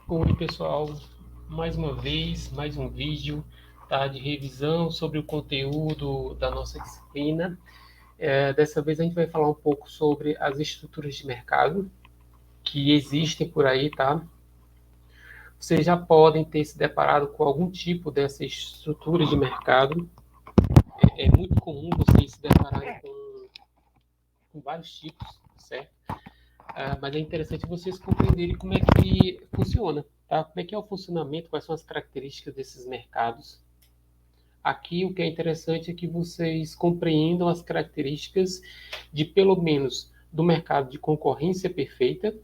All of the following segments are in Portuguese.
Oi, pessoal, mais uma vez, mais um vídeo, tá, de revisão sobre o conteúdo da nossa disciplina. Dessa vez a gente vai falar um pouco sobre as estruturas de mercado que existem por aí, tá? Vocês já podem ter se deparado com algum tipo dessa estrutura de mercado. É muito comum vocês se depararem com vários tipos, certo? Mas é interessante vocês compreenderem como é que funciona, tá? Como é que é o funcionamento, quais são as características desses mercados. Aqui o que é interessante é que vocês compreendam as características de pelo menos do mercado de concorrência perfeita,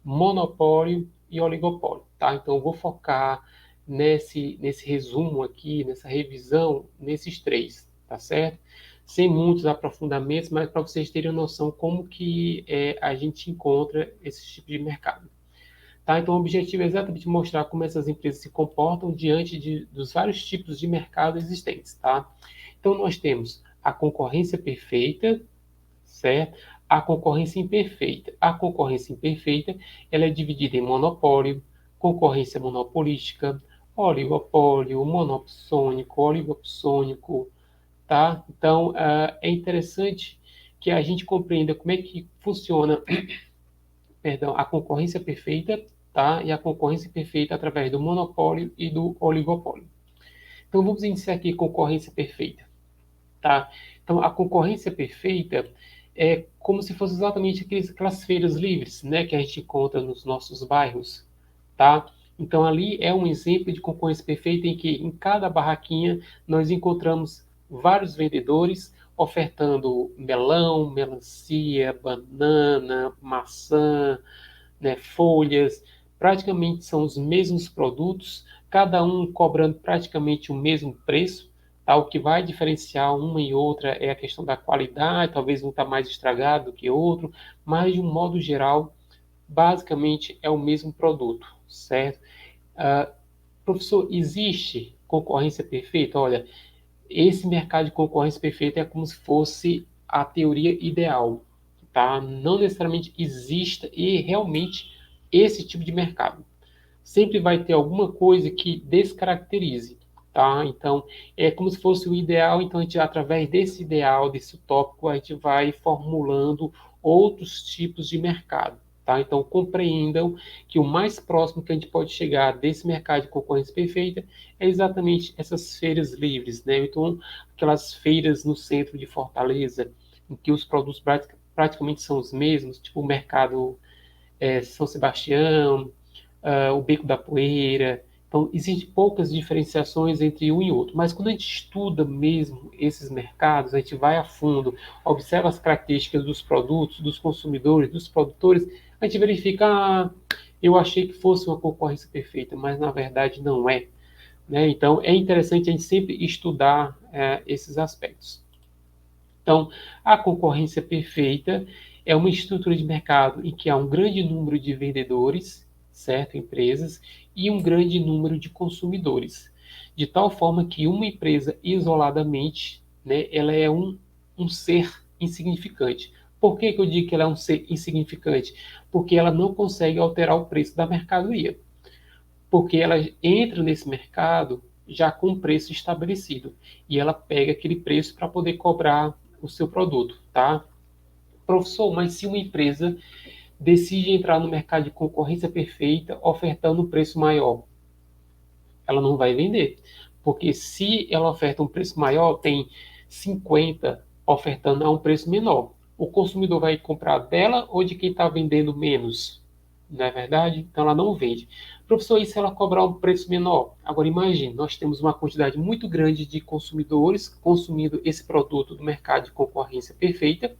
monopólio e oligopólio, tá? Então eu vou focar nesse resumo aqui, nessa revisão, nesses três, tá certo? Sem muitos aprofundamentos, mas para vocês terem noção como que a gente encontra esse tipo de mercado. Tá? Então, o objetivo é exatamente mostrar como essas empresas se comportam diante dos vários tipos de mercado existentes. Tá? Então, nós temos a concorrência perfeita, certo? A concorrência imperfeita. A concorrência imperfeita ela é dividida em monopólio, concorrência monopolística, oligopólio, monopsônico, oligopsônico. Tá? Então, é interessante que a gente compreenda como é que funciona, perdão, a concorrência perfeita, tá? E a concorrência perfeita através do monopólio e do oligopólio. Então vamos iniciar aqui concorrência perfeita, tá? Então a concorrência perfeita é como se fosse exatamente aquelas feiras livres, né, que a gente encontra nos nossos bairros, tá? Então ali é um exemplo de concorrência perfeita em que em cada barraquinha nós encontramos vários vendedores ofertando melão, melancia, banana, maçã, né, folhas, praticamente são os mesmos produtos, cada um cobrando praticamente o mesmo preço. Tá? O que vai diferenciar uma e outra é a questão da qualidade, talvez um está mais estragado do que outro, mas de um modo geral, basicamente é o mesmo produto, certo? Professor, existe concorrência perfeita? Olha, esse mercado de concorrência perfeita é como se fosse a teoria ideal, tá? Não necessariamente exista e realmente esse tipo de mercado. Sempre vai ter alguma coisa que descaracterize, tá? Então, é como se fosse o ideal, então a gente, através desse ideal, desse utópico, a gente vai formulando outros tipos de mercado, tá? Então, compreendam que o mais próximo que a gente pode chegar desse mercado de concorrência perfeita é exatamente essas feiras livres, né? Então, aquelas feiras no centro de Fortaleza, em que os produtos praticamente são os mesmos, tipo o mercado São Sebastião, o Beco da Poeira. Então, existem poucas diferenciações entre um e outro, mas quando a gente estuda mesmo esses mercados, a gente vai a fundo, observa as características dos produtos, dos consumidores, dos produtores, a gente verifica, eu achei que fosse uma concorrência perfeita, mas na verdade não é. Né? Então, é interessante a gente sempre estudar esses aspectos. Então, a concorrência perfeita é uma estrutura de mercado em que há um grande número de vendedores, certo? Empresas, e um grande número de consumidores. De tal forma que uma empresa isoladamente, né, ela é um ser insignificante. Por que eu digo que ela é um ser insignificante? Porque ela não consegue alterar o preço da mercadoria. Porque ela entra nesse mercado já com um preço estabelecido e ela pega aquele preço para poder cobrar o seu produto, tá? Professor, mas se uma empresa decide entrar no mercado de concorrência perfeita ofertando um preço maior, ela não vai vender. Porque se ela oferta um preço maior, tem 50 ofertando a um preço menor. O consumidor vai comprar dela ou de quem está vendendo menos? Não é verdade? Então ela não vende. Professor, e se ela cobrar um preço menor? Agora imagine, nós temos uma quantidade muito grande de consumidores consumindo esse produto do mercado de concorrência perfeita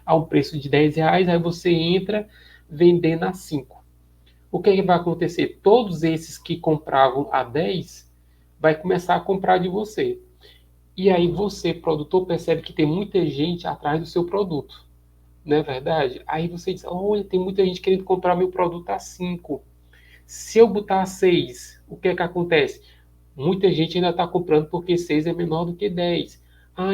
a um preço de R$ 10, aí você entra vendendo a 5. O que, é que vai acontecer? Todos esses que compravam a 10 vai começar a comprar de você. E aí você, produtor, percebe que tem muita gente atrás do seu produto. Não é verdade? Aí você diz, olha, tem muita gente querendo comprar meu produto a 5. Se eu botar a 6, o que é que acontece? Muita gente ainda está comprando porque 6 é menor do que 10.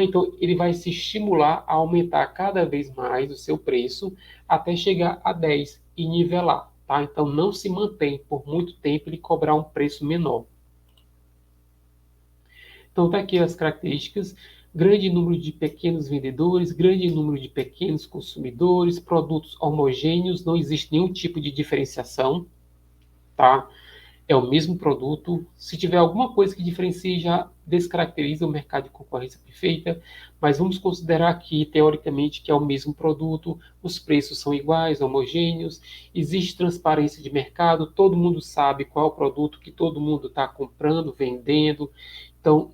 Então ele vai se estimular a aumentar cada vez mais o seu preço até chegar a 10 e nivelar. tá? Então, não se mantém por muito tempo ele cobrar um preço menor. Então, tá aqui as características: grande número de pequenos vendedores, grande número de pequenos consumidores, produtos homogêneos, não existe nenhum tipo de diferenciação, tá? É o mesmo produto. Se tiver alguma coisa que diferencie, já descaracteriza o mercado de concorrência perfeita, mas vamos considerar aqui, teoricamente, que é o mesmo produto, os preços são iguais, homogêneos, existe transparência de mercado, todo mundo sabe qual é o produto que todo mundo está comprando, vendendo. Então,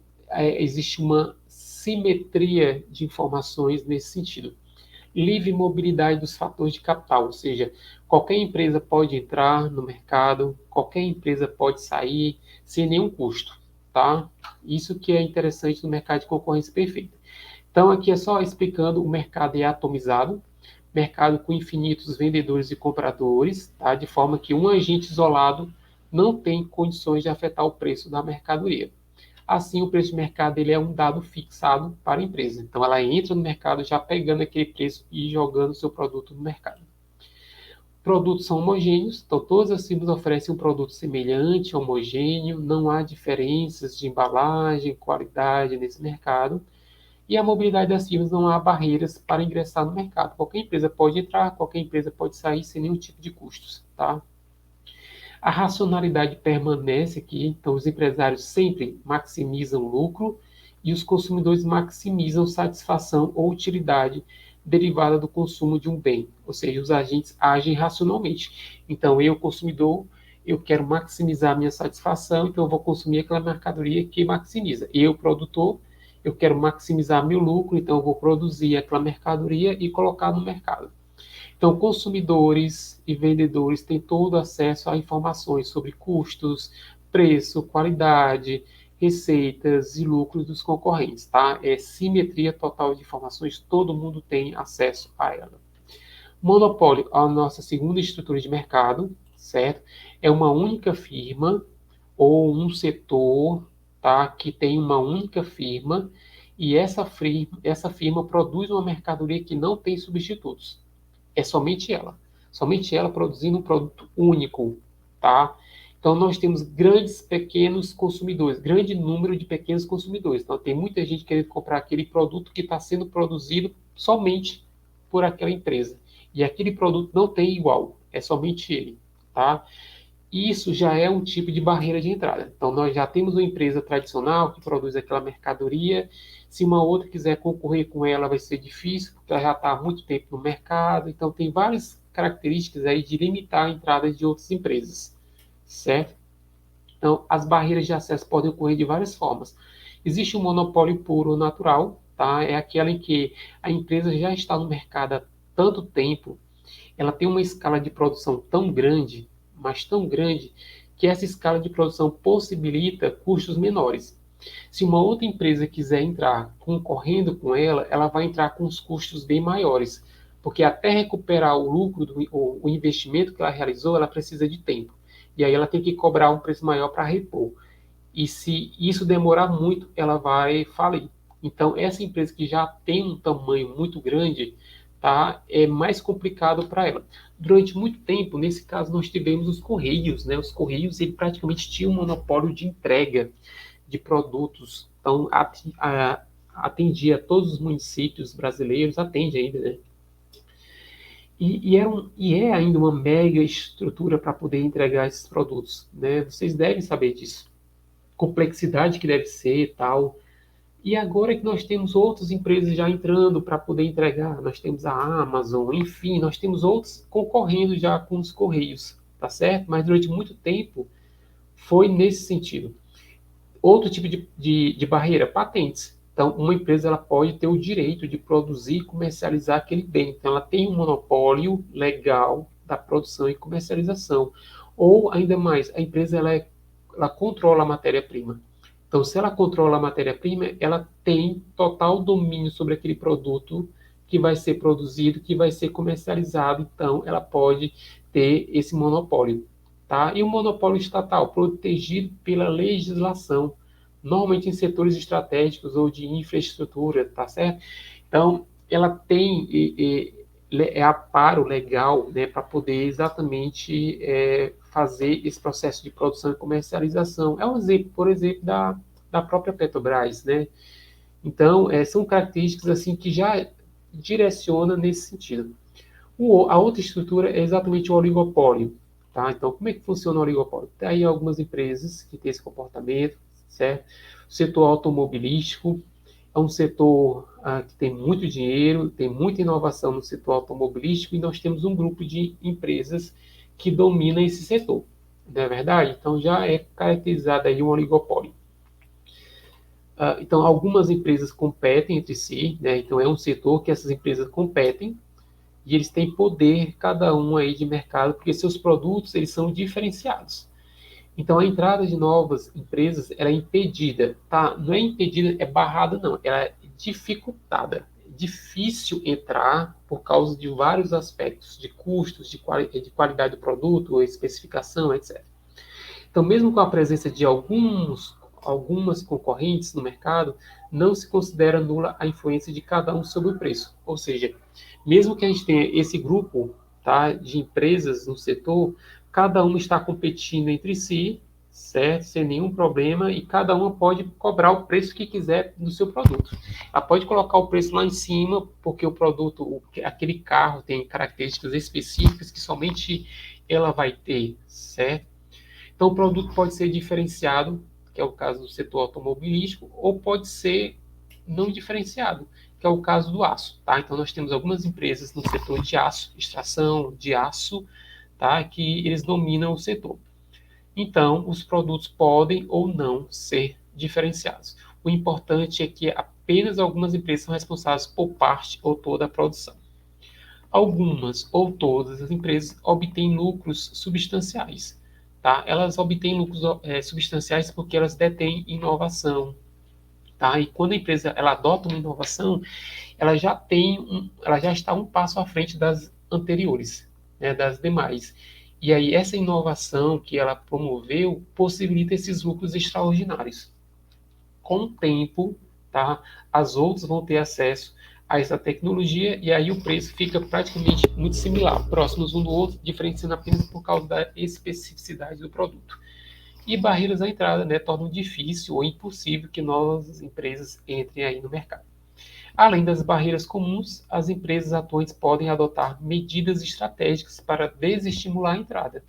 existe uma simetria de informações nesse sentido. Livre mobilidade dos fatores de capital, ou seja, qualquer empresa pode entrar no mercado, qualquer empresa pode sair sem nenhum custo, tá? Isso que é interessante no mercado de concorrência perfeita. Então, aqui é só explicando: o mercado é atomizado, mercado com infinitos vendedores e compradores, tá? De forma que um agente isolado não tem condições de afetar o preço da mercadoria. Assim, o preço de mercado ele é um dado fixado para a empresa. Então, ela entra no mercado já pegando aquele preço e jogando o seu produto no mercado. Produtos são homogêneos, então todas as firmas oferecem um produto semelhante, homogêneo, não há diferenças de embalagem, qualidade nesse mercado. E a mobilidade das firmas, não há barreiras para ingressar no mercado. Qualquer empresa pode entrar, qualquer empresa pode sair sem nenhum tipo de custos, tá? A racionalidade permanece aqui, então os empresários sempre maximizam o lucro e os consumidores maximizam satisfação ou utilidade derivada do consumo de um bem, ou seja, os agentes agem racionalmente. Então, eu, consumidor, eu quero maximizar a minha satisfação, então eu vou consumir aquela mercadoria que maximiza. Eu, produtor, eu quero maximizar meu lucro, então eu vou produzir aquela mercadoria e colocar no mercado. Então, consumidores e vendedores têm todo acesso a informações sobre custos, preço, qualidade, receitas e lucros dos concorrentes, tá? É simetria total de informações, todo mundo tem acesso a ela. Monopólio, a nossa segunda estrutura de mercado, certo? É uma única firma ou um setor, tá? Que tem uma única firma e essa firma produz uma mercadoria que não tem substitutos. É somente ela produzindo um produto único, tá? Então nós temos grandes, pequenos consumidores, grande número de pequenos consumidores. Então tem muita gente querendo comprar aquele produto que está sendo produzido somente por aquela empresa. E aquele produto não tem igual, é somente ele, tá? Isso já é um tipo de barreira de entrada. Então, nós já temos uma empresa tradicional que produz aquela mercadoria. Se uma outra quiser concorrer com ela, vai ser difícil, porque ela já está há muito tempo no mercado. Então, tem várias características aí de limitar a entrada de outras empresas, certo? Então, as barreiras de acesso podem ocorrer de várias formas. Existe um monopólio puro ou natural, tá? É aquela em que a empresa já está no mercado há tanto tempo, ela tem uma escala de produção tão grande, mas tão grande, que essa escala de produção possibilita custos menores. Se uma outra empresa quiser entrar concorrendo com ela, ela vai entrar com os custos bem maiores, porque até recuperar o lucro, o investimento que ela realizou, ela precisa de tempo. E aí ela tem que cobrar um preço maior para repor. E se isso demorar muito, ela vai falir. Então, essa empresa que já tem um tamanho muito grande, tá, é mais complicado para ela. Durante muito tempo, nesse caso, nós tivemos os Correios, né? Os Correios, ele praticamente tinha um monopólio de entrega de produtos. Então, atendia todos os municípios brasileiros, atende ainda, né? E é ainda uma mega estrutura para poder entregar esses produtos, né? Vocês devem saber disso. Complexidade que deve ser e tal. E agora que nós temos outras empresas já entrando para poder entregar, nós temos a Amazon, enfim, nós temos outros concorrendo já com os Correios, tá certo? Mas durante muito tempo foi nesse sentido. Outro tipo de barreira, patentes. Então, uma empresa ela pode ter o direito de produzir e comercializar aquele bem. Então, ela tem um monopólio legal da produção e comercialização. Ou, ainda mais, a empresa ela controla a matéria-prima. Então, se ela controla a matéria-prima, ela tem total domínio sobre aquele produto que vai ser produzido, que vai ser comercializado. Então, ela pode ter esse monopólio. Tá? E o monopólio estatal, protegido pela legislação, normalmente em setores estratégicos ou de infraestrutura, tá certo? Então, ela tem aparo legal, né, para poder exatamente fazer esse processo de produção e comercialização. É um exemplo, por exemplo, da própria Petrobras, né? Então, são características assim que já direciona nesse sentido. A outra estrutura é exatamente o oligopólio. Tá? Então, como é que funciona o oligopólio? Tem aí algumas empresas que têm esse comportamento, certo? O setor automobilístico é um setor que tem muito dinheiro, tem muita inovação no setor automobilístico e nós temos um grupo de empresas que domina esse setor. Não é verdade? Então, já é caracterizado aí um oligopólio. Então, algumas empresas competem entre si, né? Então, é um setor que essas empresas competem e eles têm poder, cada um aí de mercado, porque seus produtos eles são diferenciados. Então, a entrada de novas empresas ela é impedida, tá? Não é impedida, é barrada, não. Ela é dificultada. É difícil entrar por causa de vários aspectos, de custos, de qualidade do produto, especificação, etc. Então, mesmo com a presença de algumas concorrentes no mercado, não se considera nula a influência de cada um sobre o preço. Ou seja, mesmo que a gente tenha esse grupo, tá, de empresas no setor, cada uma está competindo entre si, certo? Sem nenhum problema, e cada uma pode cobrar o preço que quiser do seu produto. Ela pode colocar o preço lá em cima, porque o produto, aquele carro tem características específicas que somente ela vai ter, certo? Então, o produto pode ser diferenciado, que é o caso do setor automobilístico, ou pode ser não diferenciado, que é o caso do aço. Tá? Então, nós temos algumas empresas no setor de aço, extração de aço, tá? Que eles dominam o setor. Então, os produtos podem ou não ser diferenciados. O importante é que apenas algumas empresas são responsáveis por parte ou toda a produção. Algumas ou todas as empresas obtêm lucros substanciais. Tá? Elas obtêm lucros substanciais porque elas detêm inovação. Tá? E quando a empresa ela adota uma inovação, ela já está um passo à frente das anteriores, né, das demais. E aí essa inovação que ela promoveu possibilita esses lucros extraordinários. Com o tempo, tá, as outras vão ter acesso a essa tecnologia e aí o preço fica praticamente muito similar, próximos um do outro, diferenciando apenas por causa da especificidade do produto. E barreiras à entrada, né, tornam difícil ou impossível que novas empresas entrem aí no mercado. Além das barreiras comuns, as empresas atuantes podem adotar medidas estratégicas para desestimular a entrada.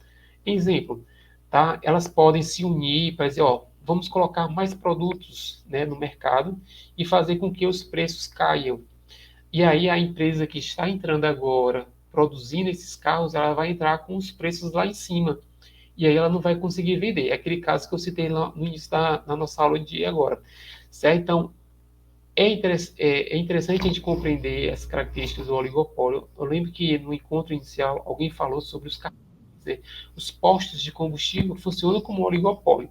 Exemplo, tá? Elas podem se unir para dizer, ó, vamos colocar mais produtos, né, no mercado e fazer com que os preços caiam. E aí a empresa que está entrando agora, produzindo esses carros, ela vai entrar com os preços lá em cima. E aí ela não vai conseguir vender. É aquele caso que eu citei lá no início da nossa aula de agora. Certo? Então, é interessante a gente compreender as características do oligopólio. Eu lembro que no encontro inicial alguém falou sobre os cartéis, né? Os postos de combustível funcionam como oligopólio.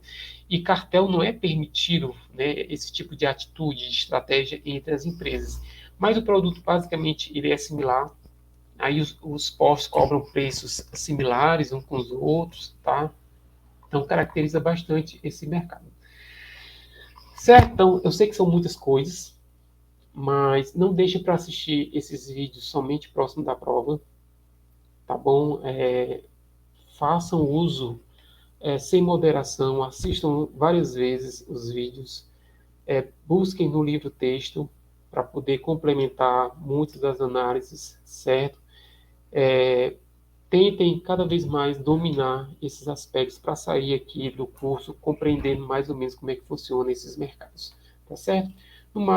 E cartel não é permitido, né, esse tipo de atitude, de estratégia entre as empresas. Mas o produto, basicamente, ele é similar. Aí os postos cobram preços similares uns com os outros, tá? Então, caracteriza bastante esse mercado. Certo? Então, eu sei que são muitas coisas, mas não deixe para assistir esses vídeos somente próximo da prova, tá bom? Façam uso sem moderação, assistam várias vezes os vídeos, busquem no livro texto para poder complementar muitas das análises, certo? Tentem cada vez mais dominar esses aspectos para sair aqui do curso compreendendo mais ou menos como é que funcionam esses mercados, tá certo? No mais,